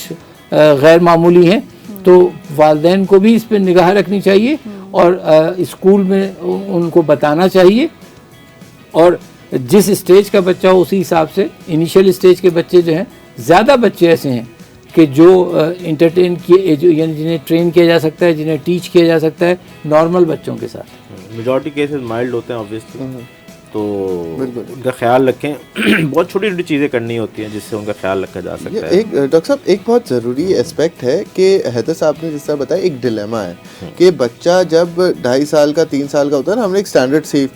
गैर मामूली हैं, तो वालिदैन को भी इस पर निगाह रखनी चाहिए और स्कूल में उनको बताना चाहिए, और जिस स्टेज का बच्चा हो उसी हिसाब से। इनिशियल स्टेज के बच्चे जो हैं, ज़्यादा बच्चे ऐसे हैं कि जो इंटरटेन किए, यानी जिन्हें ट्रेन किया जा सकता है, जिन्हें टीच किया जा सकता है नॉर्मल बच्चों के साथ। मेजॉरिटी केसेस माइल्ड होते हैं ऑब्वियसली, तो उनका ख्याल रखें। बहुत छोटी छोटी चीज़ें करनी होती हैं जिससे उनका ख्याल रखा जा सकता है। एक डॉक्टर साहब, एक बहुत ज़रूरी एस्पेक्ट है कि हैदर साहब ने जिस तरह बताया, एक डिलेमा है कि बच्चा जब 2.5 साल का, 3 साल का होता है ना, हमने एक स्टैंडर्ड सेव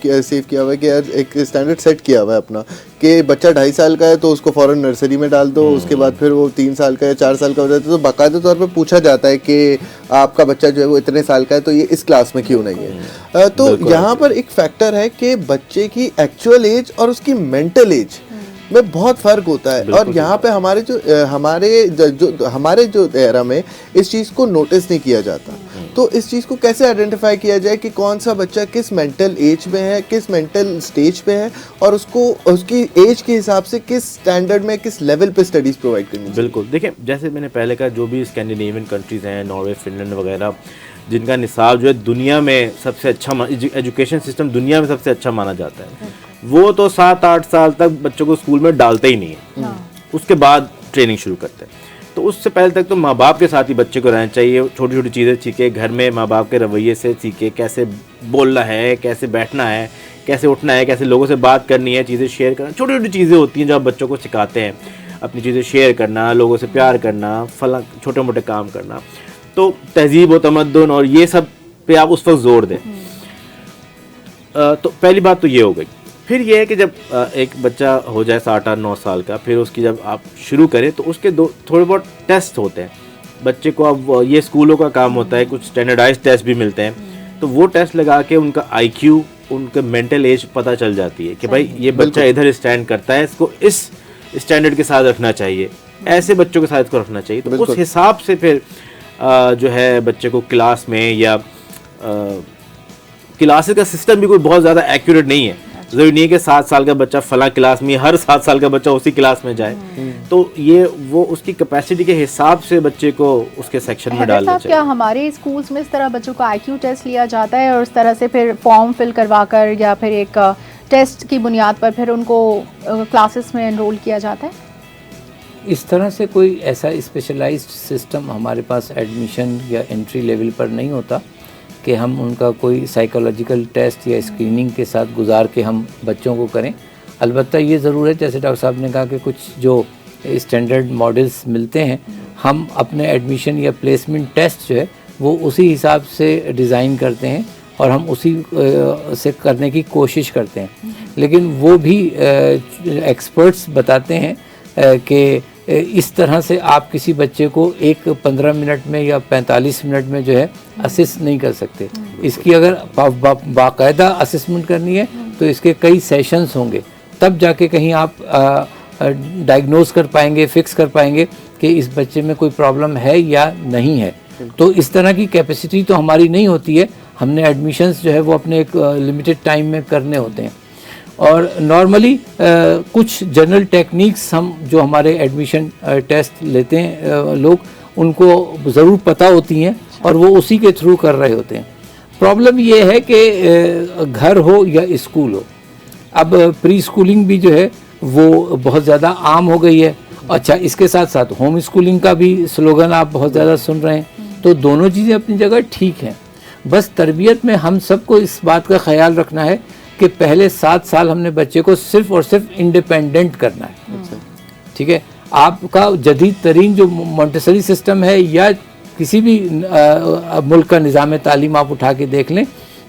किया हुआ है कि यार एक स्टैंडर्ड सेट किया हुआ है अपना कि बच्चा 2.5 साल का है तो उसको फ़ौरन नर्सरी में डाल दो, उसके बाद फिर वो 3 साल का या 4 साल का हो जाता है तो बाकायदा तौर पर पूछा जाता है कि आपका बच्चा जो है वो इतने साल का है तो ये इस क्लास में क्यों नहीं है। तो यहाँ पर एक फैक्टर है कि बच्चे की एक्चुअल एज और उसकी मेंटल एज में बहुत फ़र्क होता है, और यहाँ पे हमारे जो एरा में इस चीज़ को नोटिस नहीं किया जाता। तो इस चीज़ को कैसे आइडेंटिफाई किया जाए कि कौन सा बच्चा किस मेंटल एज में है, किस मेंटल स्टेज पे है, और उसको उसकी एज के हिसाब से किस स्टैंडर्ड में, किस लेवल पे स्टडीज़ प्रोवाइड करनी चाहिए। बिल्कुल, देखिए जैसे मैंने पहले कहा, जो भी स्कैंडिनेवियन कंट्रीज़ हैं, नॉर्वे, फिनलैंड वगैरह, जिनका निसाब जो है दुनिया में सबसे अच्छा, एजुकेशन सिस्टम दुनिया में सबसे अच्छा माना जाता है, वो तो 7-8 साल तक बच्चों को स्कूल में डालते ही नहीं है, उसके बाद ट्रेनिंग शुरू करते हैं। तो उससे पहले तक तो माँ बाप के साथ ही बच्चे को रहना चाहिए, छोटी छोटी चीज़ें सीखे, घर में माँ बाप के रवैये से सीखे, कैसे बोलना है, कैसे बैठना है, कैसे उठना है, कैसे लोगों से बात करनी है, चीज़ें शेयर करना। छोटी छोटी चीज़ें होती हैं जो आप बच्चों को सिखाते हैं, अपनी चीज़ें शेयर करना, लोगों से प्यार करना, फला छोटे मोटे काम करना। तो तहजीब व तमद्दुन और ये सब पे आप उस वक्त जोर दें। तो पहली बात तो ये हो गई। फिर ये है कि जब एक बच्चा हो जाए 8-9 साल का, फिर उसकी जब आप शुरू करें तो उसके थोड़े बहुत टेस्ट होते हैं बच्चे को। अब ये स्कूलों का काम होता है, कुछ स्टैंडर्डाइज टेस्ट भी मिलते हैं, तो वो टेस्ट लगा के उनका IQ, उनका मेंटल एज पता चल जाती है कि भाई ये बच्चा इधर स्टैंड करता है, इसको इस स्टैंडर्ड के साथ रखना चाहिए, ऐसे बच्चों के साथ इसको रखना चाहिए। तो उस हिसाब से फिर जो है बच्चे को क्लास में या क्लासेस का सिस्टम भी कोई बहुत ज़्यादा एक्यूरेट नहीं है। जरूरी नहीं है कि 7 साल का बच्चा फला क्लास में, हर 7 साल का बच्चा उसी क्लास में जाए। तो ये वो उसकी कैपेसिटी के हिसाब से बच्चे को उसके सेक्शन में डालना चाहिए। क्या हमारे स्कूल्स में इस तरह बच्चों का IQ टेस्ट लिया जाता है और उस तरह से फिर फॉर्म फिल करवाकर या फिर एक टेस्ट की बुनियाद पर फिर उनको क्लासेस में एनरोल किया जाता है? इस तरह से कोई ऐसा स्पेशलाइज्ड सिस्टम हमारे पास एडमिशन या एंट्री लेवल पर नहीं होता कि हम उनका कोई साइकोलॉजिकल टेस्ट या स्क्रीनिंग के साथ गुजार के हम बच्चों को करें। अलबत्ता ये ज़रूर है, जैसे डॉक्टर साहब ने कहा कि कुछ जो स्टैंडर्ड मॉडल्स मिलते हैं, हम अपने एडमिशन या प्लेसमेंट टेस्ट जो है वो उसी हिसाब से डिज़ाइन करते हैं और हम उसी से करने की कोशिश करते हैं। लेकिन वो भी एक्सपर्ट्स बताते हैं कि इस तरह से आप किसी बच्चे को 15 मिनट में या 45 मिनट में जो है असिस्ट नहीं कर सकते। इसकी अगर बाकायदा असेसमेंट करनी है तो इसके कई सेशंस होंगे, तब जाके कहीं आप डायग्नोज कर पाएंगे, फिक्स कर पाएंगे कि इस बच्चे में कोई प्रॉब्लम है या नहीं है। तो इस तरह की कैपेसिटी तो हमारी नहीं होती है। हमने एडमिशन्स जो है वो अपने एक लिमिटेड टाइम में करने होते हैं और नॉर्मली कुछ जनरल टेक्निक्स हम जो हमारे एडमिशन टेस्ट लेते हैं लोग, उनको ज़रूर पता होती हैं और वो उसी के थ्रू कर रहे होते हैं। प्रॉब्लम ये है कि घर हो या स्कूल हो, अब प्री स्कूलिंग भी जो है वो बहुत ज़्यादा आम हो गई है। अच्छा, इसके साथ साथ होम स्कूलिंग का भी स्लोगन आप बहुत ज़्यादा सुन रहे हैं। तो दोनों चीज़ें अपनी जगह ठीक हैं, बस तरबियत में हम सबको इस बात का ख्याल रखना है कि पहले 7 साल हमने बच्चे को सिर्फ और सिर्फ इंडिपेंडेंट करना है। ठीक है, आपका जदीद तरीन जो मॉन्टेसरी सिस्टम है या किसी भी मुल्क का निज़ाम तालीम आप उठा के देख लें,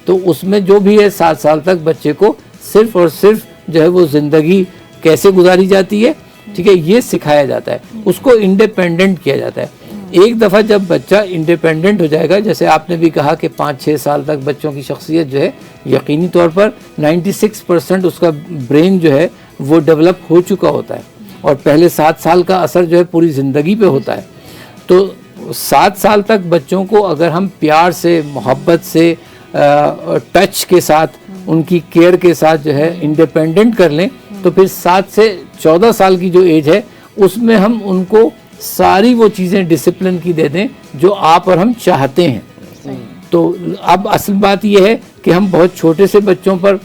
तो उसमें जो भी है 7 साल तक बच्चे को सिर्फ और सिर्फ जो है वो ज़िंदगी कैसे गुजारी जाती है, ठीक है, ये सिखाया जाता है, उसको इंडिपेंडेंट किया जाता है। एक दफ़ा जब बच्चा इंडिपेंडेंट हो जाएगा, जैसे आपने भी कहा कि 5-6 साल तक बच्चों की शख्सियत जो है यकीनी तौर पर 96% उसका ब्रेन जो है वो डेवलप हो चुका होता है और पहले 7 साल का असर जो है पूरी ज़िंदगी पे होता है। तो 7 साल तक बच्चों को अगर हम प्यार से, मोहब्बत से, टच के साथ, उनकी केयर के साथ जो है इंडिपेंडेंट कर लें, तो फिर 7 से 14 साल की जो एज है उसमें हम उनको सारी वो चीज़ें डिसिप्लिन की दे दें जो आप और हम चाहते हैं। तो अब असल बात यह है कि हम बहुत छोटे से बच्चों पर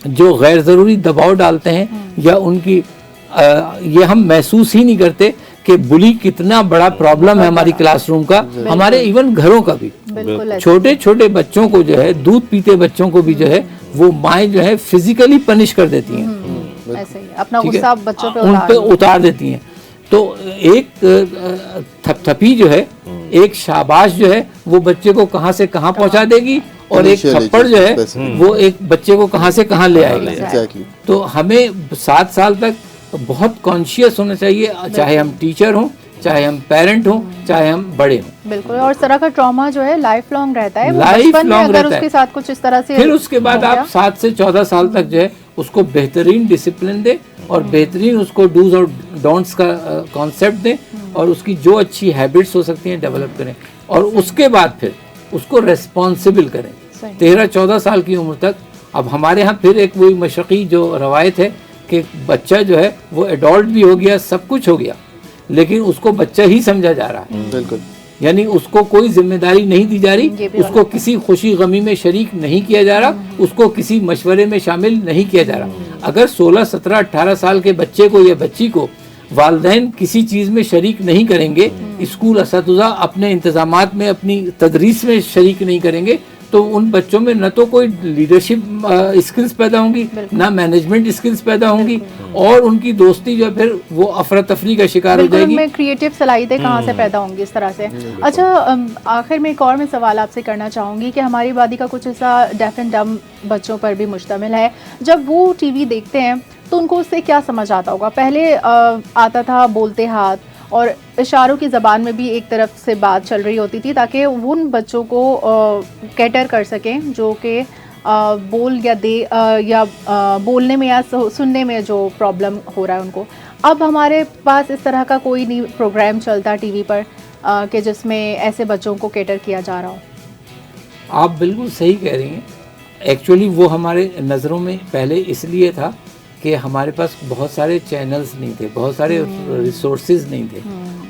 जो गैर ज़रूरी दबाव डालते हैं या उनकी ये हम महसूस ही नहीं करते कि बुली कितना बड़ा प्रॉब्लम है हमारी क्लासरूम का, हमारे इवन घरों का भी। छोटे छोटे बच्चों को जो है, दूध पीते बच्चों को भी जो है वो माएँ जो है फिजिकली पनिश कर देती हैं, ऐसे ही अपना गुस्सा बच्चों पे उन पे उतार देती हैं। तो एक थपथपी जो है, एक शाबाश जो है वो बच्चे को कहाँ से कहाँ पहुँचा देगी और एक थप्पड़ जो है वो एक बच्चे को कहाँ से कहाँ ले आएगी। तो हमें 7 साल तक बहुत कॉन्शियस होना चाहिए, चाहे हम टीचर हों, चाहे हम पेरेंट हों, चाहे हम बड़े हों। बिल्कुल, और इस तरह का ट्रॉमा जो है लाइफ लॉन्ग रहता है, लाइफ लॉन्ग रहता उसके साथ कुछ इस तरह से फिर उसके बाद आप 7 से 14 साल तक जो है उसको बेहतरीन डिसिप्लिन दें और बेहतरीन उसको डूज और डोंट्स का कॉन्सेप्ट दें और उसकी जो अच्छी हैबिट्स हो सकती हैं डेवलप करें और उसके बाद फिर उसको रेस्पॉन्सिबल करें 13-14 साल की उम्र तक। अब हमारे यहाँ फिर एक वही मशक़ी जो रवायत है कि बच्चा जो है वो एडल्ट भी हो गया, सब कुछ हो गया, लेकिन उसको बच्चा ही समझा जा रहा है। बिल्कुल, यानी उसको कोई जिम्मेदारी नहीं दी जा रही, उसको किसी खुशी गमी में शरीक नहीं किया जा रहा, उसको किसी मशवरे में शामिल नहीं किया जा रहा। अगर 16, 17, 18 साल के बच्चे को या बच्ची को वालिदैन किसी चीज़ में शरीक नहीं करेंगे, स्कूल असतिज़ा अपने इंतज़ामात में, अपनी तदरीस में शरीक नहीं करेंगे, तो उन बच्चों में न तो कोई लीडरशिप स्किल्स पैदा होंगी, ना मैनेजमेंट स्किल्स पैदा होंगी, और उनकी दोस्ती जो है फिर वो अफरा तफरी का शिकार हो जाएगी। उनमें क्रिएटिव सलाहियतें कहाँ से पैदा होंगी इस तरह से। अच्छा, आखिर में एक और मैं सवाल आपसे करना चाहूँगी कि हमारी आबादी का कुछ हिस्सा डेफ एंड डम बच्चों पर भी मुश्तमिल है। जब वो टीवी देखते हैं तो उनको उससे क्या समझ आता होगा? पहले आता था बोलते हाथ और इशारों की ज़बान में भी एक तरफ से बात चल रही होती थी ताकि उन बच्चों को कैटर कर सकें जो कि बोल या बोलने में या सुनने में जो प्रॉब्लम हो रहा है उनको। अब हमारे पास इस तरह का कोई नहीं प्रोग्राम चलता टीवी पर कि जिसमें ऐसे बच्चों को कैटर किया जा रहा हो। आप बिल्कुल सही कह रही हैं। एक्चुअली वो हमारे नज़रों में पहले इसलिए था कि हमारे पास बहुत सारे चैनल्स नहीं थे, बहुत सारे रिसोर्सेज नहीं थे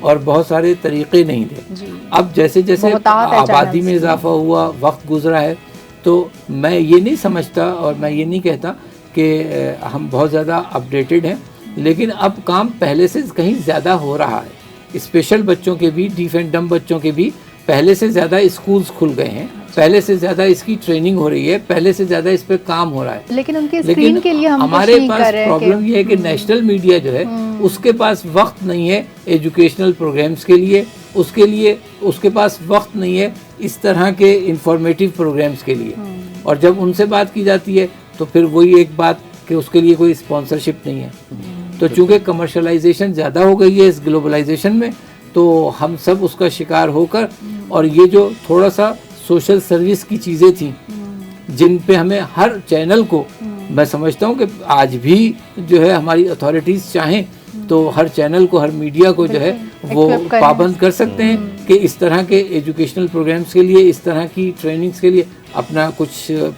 और बहुत सारे तरीक़े नहीं थे। अब जैसे जैसे आबादी में इजाफा हुआ, वक्त गुजरा है, तो मैं ये नहीं समझता और मैं ये नहीं कहता कि हम बहुत ज़्यादा अपडेटेड हैं, लेकिन अब काम पहले से कहीं ज़्यादा हो रहा है। स्पेशल बच्चों के भी, डीफ एंड डम बच्चों के भी पहले से ज़्यादा स्कूल्स खुल गए हैं, पहले से ज़्यादा इसकी ट्रेनिंग हो रही है, पहले से ज़्यादा इस पे काम हो रहा है। लेकिन उनके स्क्रीन के लिए हम हमारे पास प्रॉब्लम ये है कि नेशनल मीडिया जो है उसके पास वक्त नहीं है एजुकेशनल प्रोग्राम्स के लिए, उसके पास वक्त नहीं है इस तरह के इंफॉर्मेटिव प्रोग्राम्स के लिए। और जब उनसे बात की जाती है तो फिर वही एक बात कि उसके लिए कोई स्पॉन्सरशिप नहीं है। तो चूँकि कमर्शलाइजेशन ज़्यादा हो गई है इस ग्लोबलाइजेशन में, तो हम सब उसका शिकार होकर, और ये जो थोड़ा सा सोशल सर्विस की चीज़ें थी जिन पे हमें हर चैनल को, मैं समझता हूँ कि आज भी जो है हमारी अथॉरिटीज़ चाहें तो हर चैनल को, हर मीडिया को जो है वो पाबंद कर सकते हैं कि इस तरह के एजुकेशनल प्रोग्राम्स के लिए, इस तरह की ट्रेनिंग्स के लिए अपना कुछ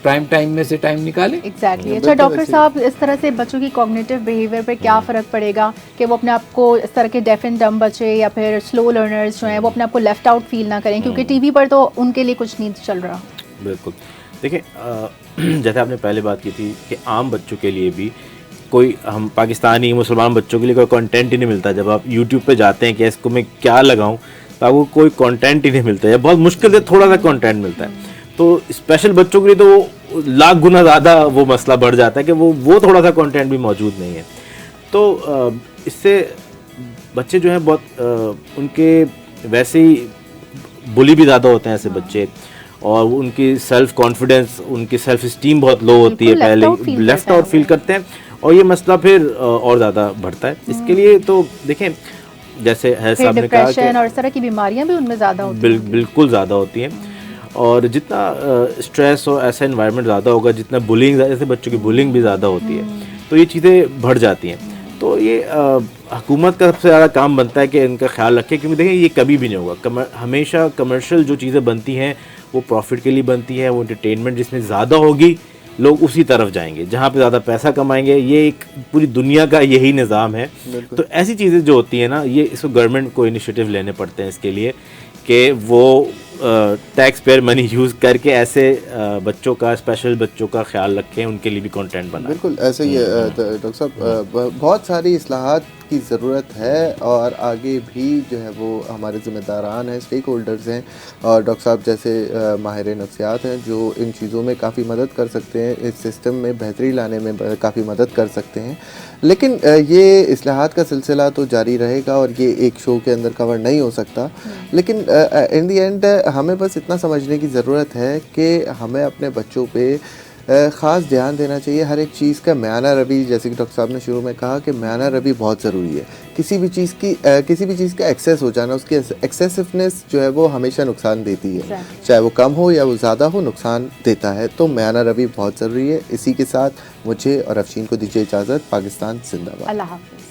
प्राइम टाइम में से टाइम निकालें। एग्जैक्टली। अच्छा डॉक्टर साहब, इस तरह से बच्चों की कॉग्निटिव बिहेवियर पे क्या फ़र्क पड़ेगा कि वो अपने आप को, इस तरह के डेफ एंड डम बच्चे या फिर स्लो लर्नर्स जो हैं, वो अपने आप को लेफ्ट आउट फील ना करें, क्योंकि टीवी पर तो उनके लिए कुछ नहीं चल रहा। बिल्कुल। देखिए, जैसे आपने पहले बात की थी कि आम बच्चों के लिए भी कोई, हम पाकिस्तानी मुसलमान बच्चों के लिए कोई कंटेंट ही नहीं मिलता। जब आप यूट्यूब पे जाते हैं कि इसको मैं क्या लगाऊं, तो आपको कोई कंटेंट ही नहीं मिलता है, बहुत मुश्किल से थोड़ा सा कंटेंट मिलता है। तो स्पेशल बच्चों के लिए तो वो लाख गुना ज़्यादा वो मसला बढ़ जाता है कि वो थोड़ा सा कंटेंट भी मौजूद नहीं है। तो इससे बच्चे जो हैं बहुत उनके वैसे ही बुली भी ज़्यादा होते हैं ऐसे बच्चे, और उनकी सेल्फ कॉन्फिडेंस, उनकी सेल्फ इस्टीम बहुत लो होती है, पहले लेफ्ट आउट फील करते हैं, और ये मसला फिर और ज़्यादा बढ़ता है। इसके लिए तो देखें, जैसे है साहब ने कहा कि और इस तरह की बीमारियां भी उनमें ज़्यादा होती हैं। बिल्कुल ज़्यादा होती हैं, और जितना स्ट्रेस और ऐसा एनवायरनमेंट ज़्यादा होगा, जितना बुलिंग, ऐसे बच्चों की बुलिंग भी ज़्यादा होती है, तो ये चीज़ें बढ़ जाती हैं। तो ये हुकूमत का सबसे ज़्यादा काम बनता है कि इनका ख्याल रखें, क्योंकि देखें ये कभी भी नहीं होगा। हमेशा कमर्शियल जो चीज़ें बनती हैं वो प्रॉफिट के लिए बनती है, वो एंटरटेनमेंट जिसमें ज़्यादा होगी लोग उसी तरफ जाएंगे जहाँ पे ज़्यादा पैसा कमाएंगे। ये एक पूरी दुनिया का यही निज़ाम है। तो ऐसी चीज़ें जो होती हैं ना, ये इसको गवर्नमेंट को इनिशिएटिव लेने पड़ते हैं इसके लिए कि वो टैक्स पेयर मनी यूज़ करके ऐसे बच्चों का, स्पेशल बच्चों का ख्याल रखें, उनके लिए भी कंटेंट बनाएं। बिल्कुल ऐसे ही डॉक्टर साहब, बहुत सारी इस्लाहात की ज़रूरत है, और आगे भी जो है वो हमारे ज़िम्मेदारान हैं, स्टेक होल्डर्स हैं, और डॉक्टर साहब जैसे माहिर नफ्सियात हैं जो इन चीज़ों में काफ़ी मदद कर सकते हैं, इस सिस्टम में बेहतरी लाने में काफ़ी मदद कर सकते हैं। लेकिन ये इस्लाहात का सिलसिला तो जारी रहेगा और ये एक शो के अंदर कवर नहीं हो सकता। लेकिन इन दी एंड हमें बस इतना समझने की ज़रूरत है कि हमें अपने बच्चों पे ख़ास ध्यान देना चाहिए। हर एक चीज़ का म्याना रवि, जैसे कि डॉक्टर साहब ने शुरू में कहा कि म्याना रवि बहुत ज़रूरी है। किसी भी चीज़ का एक्सेस हो जाना, उसकी एक्सेसिवनेस जो है वो हमेशा नुकसान देती है, चाहे वो कम हो या वो ज़्यादा हो, नुकसान देता है। तो म्याना रवि बहुत ज़रूरी है। इसी के साथ मुझे और अफशीन को दीजिए इजाज़त। पाकिस्तान जिंदाबाद। अल्लाह हाफ़िज़।